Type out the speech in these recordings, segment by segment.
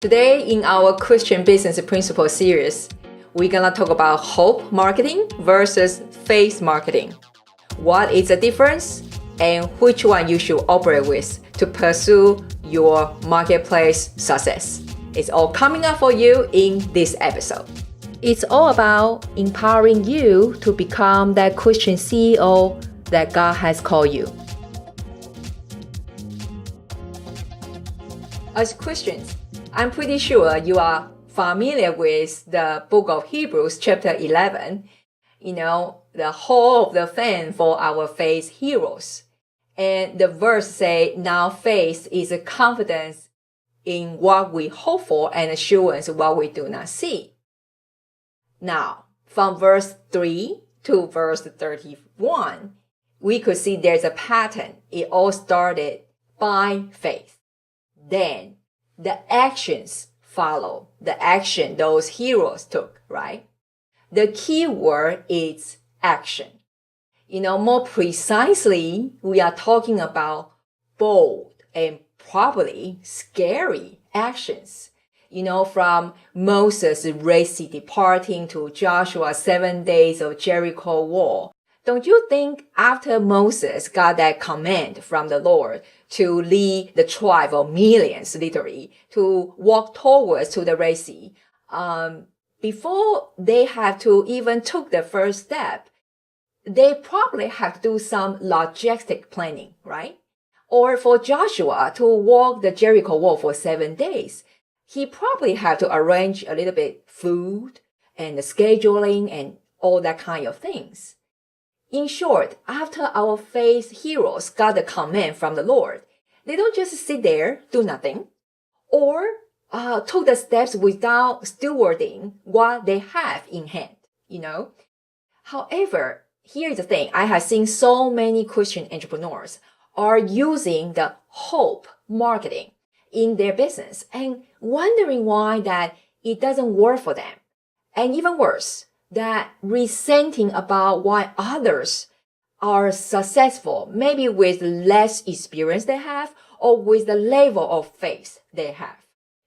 Today in our Christian Business Principles series, we're gonna talk about hope marketing versus faith marketing. What is the difference and which one you should operate with to pursue your marketplace success. It's all coming up for you in this episode. It's all about empowering you to become that Christian CEO that God has called you. As Christians, I'm pretty sure you are familiar with the book of Hebrews chapter 11, the hall of the fame for our faith heroes. And the verse say, now faith is a confidence in what we hope for and assurance what we do not see. Now, from verse 3 to verse 31, we could see there's a pattern. It all started by faith. Then the actions follow, the action those heroes took, right? The key word is action. More precisely, we are talking about bold and probably scary actions. From Moses' Red Sea departing to Joshua's 7 days of Jericho wall. Don't you think after Moses got that command from the Lord to lead the tribe of millions, literally, to walk towards to the Red Sea, before they have to even took the first step, they probably have to do some logistic planning, right? Or for Joshua to walk the Jericho wall for 7 days, he probably had to arrange a little bit food and the scheduling and all that kind of things. In short, after our faith heroes got the command from the Lord, they don't just sit there, do nothing, or took the steps without stewarding what they have in hand, However, here's the thing. I have seen so many Christian entrepreneurs are using the hope marketing in their business and wondering why that it doesn't work for them. And even worse, that resenting about why others are successful, maybe with less experience they have or with the level of faith they have.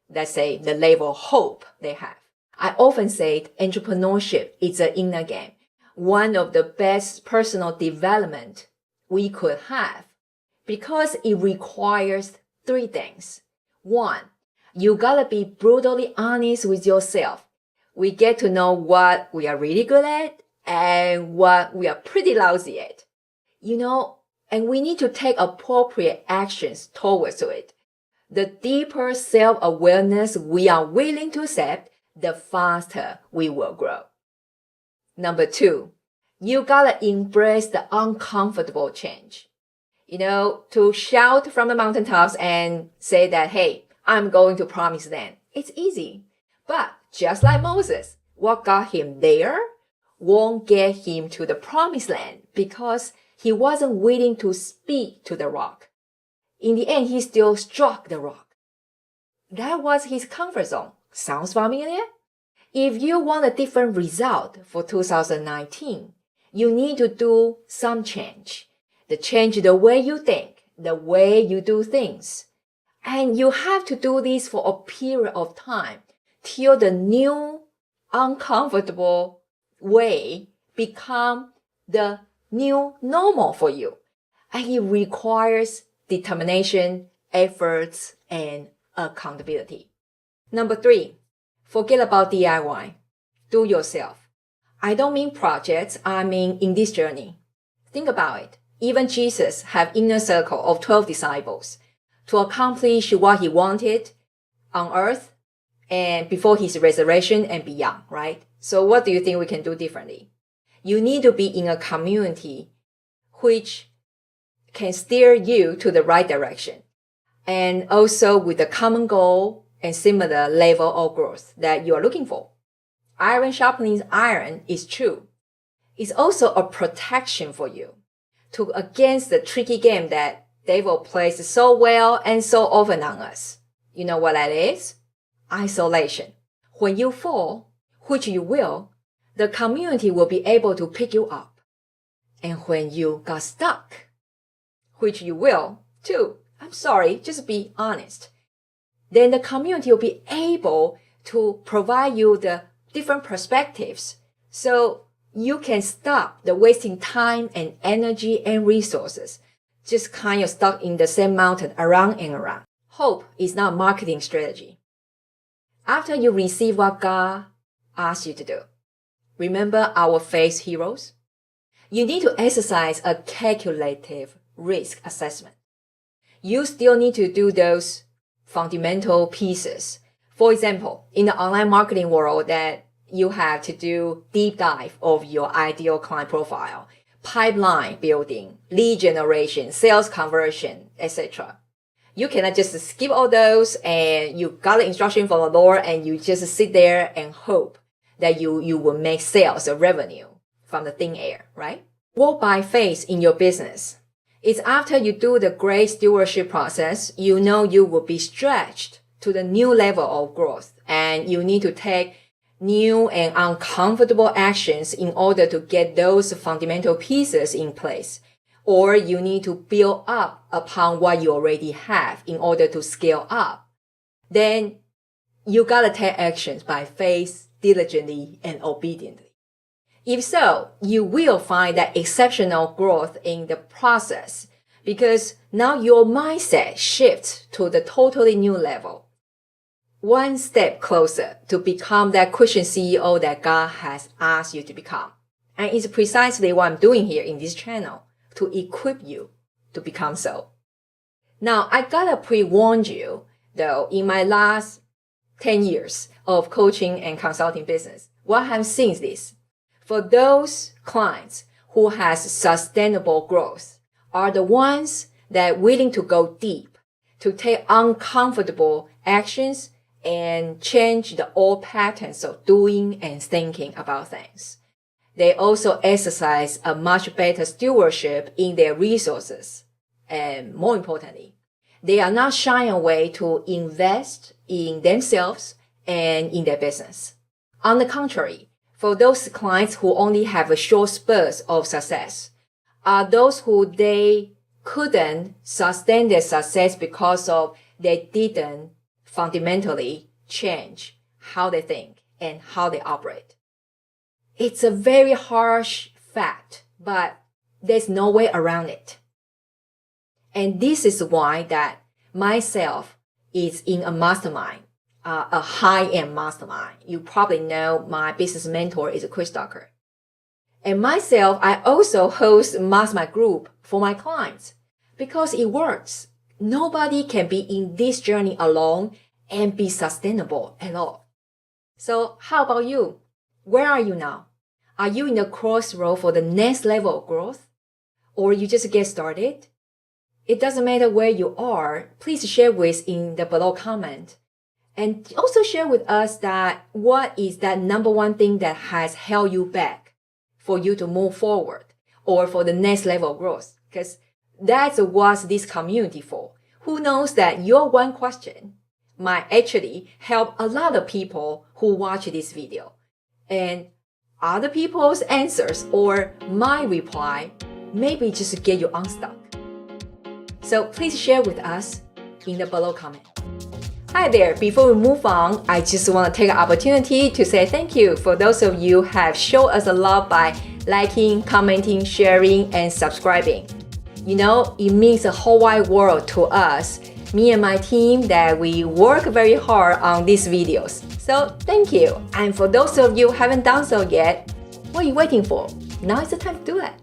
Let's say the level of hope they have. I often say entrepreneurship is an inner game. One of the best personal development we could have because it requires 3 things. 1, you gotta be brutally honest with yourself. We get to know what we are really good at and what we are pretty lousy at. And we need to take appropriate actions towards it. The deeper self-awareness we are willing to accept, the faster we will grow. Number 2, you gotta embrace the uncomfortable change. To shout from the mountaintops and say that, hey, I'm going to promised land. It's easy. But just like Moses, what got him there won't get him to the promised land because he wasn't willing to speak to the rock. In the end, he still struck the rock. That was his comfort zone. Sounds familiar? If you want a different result for 2019, you need to do some change. Change the way you think, the way you do things. And you have to do this for a period of time till the new uncomfortable way become the new normal for you. And it requires determination, efforts, and accountability. Number 3, forget about DIY. Do yourself. I don't mean projects, I mean in this journey. Think about it. Even Jesus had inner circle of 12 disciples to accomplish what he wanted on earth and before his resurrection and beyond, right? So what do you think we can do differently? You need to be in a community which can steer you to the right direction and also with a common goal and similar level of growth that you are looking for. Iron sharpening iron is true. It's also a protection for you against the tricky game that devil plays so well and so often on us. You know what that is? Isolation. When you fall, which you will, the community will be able to pick you up. And when you got stuck, which you will too, I'm sorry, just be honest. then the community will be able to provide you the different perspectives so you can stop the wasting time and energy and resources, just kind of stuck in the same mountain around and around. Hope is not a marketing strategy. After you receive what God asks you to do, remember our faith heroes? You need to exercise a calculative risk assessment. You still need to do those fundamental pieces. For example, in the online marketing world, that you have to do deep dive of your ideal client profile, pipeline building, lead generation, sales conversion, etc. You cannot just skip all those and you got the instruction from the Lord and you just sit there and hope that you will make sales or revenue from the thin air, right? Walk by faith in your business. It's after you do the great stewardship process, you know you will be stretched to the new level of growth and you need to take new and uncomfortable actions in order to get those fundamental pieces in place. Or you need to build up upon what you already have in order to scale up. Then you gotta take actions by faith, diligently, and obediently. If so, you will find that exceptional growth in the process because now your mindset shifts to the totally new level. One step closer to become that Christian CEO that God has asked you to become. And it's precisely what I'm doing here in this channel, to equip you to become so. Now, I gotta pre-warn you, though, in my last 10 years of coaching and consulting business, what I've seen is this. For those clients who has sustainable growth are the ones that are willing to go deep, to take uncomfortable actions and change the old patterns of doing and thinking about things. They also exercise a much better stewardship in their resources. And more importantly, they are not shying away to invest in themselves and in their business. On the contrary, for those clients who only have a short spurt of success, are those who they couldn't sustain their success because of they didn't fundamentally change how they think and how they operate. It's a very harsh fact, but there's no way around it. And this is why that myself is in a mastermind, a high-end mastermind. You probably know my business mentor is Chris Ducker. And myself, I also host a mastermind group for my clients because it works. Nobody can be in this journey alone and be sustainable at all. So how about you? Where are you now? Are you in the crossroad for the next level of growth? Or you just get started? It doesn't matter where you are. Please share with in the below comment. And also share with us that what is that number one thing that has held you back for you to move forward or for the next level of growth? Because that's what this community for. Who knows that your one question might actually help a lot of people who watch this video. And other people's answers or my reply maybe just get you unstuck. So please share with us in the below comment. Hi there, before we move on, I just want to take an opportunity to say thank you for those of you who have shown us a love by liking, commenting, sharing, and subscribing. You know, it means the whole wide world to us, me and my team, that we work very hard on these videos. So thank you. And for those of you who haven't done so yet, what are you waiting for? Now is the time to do that.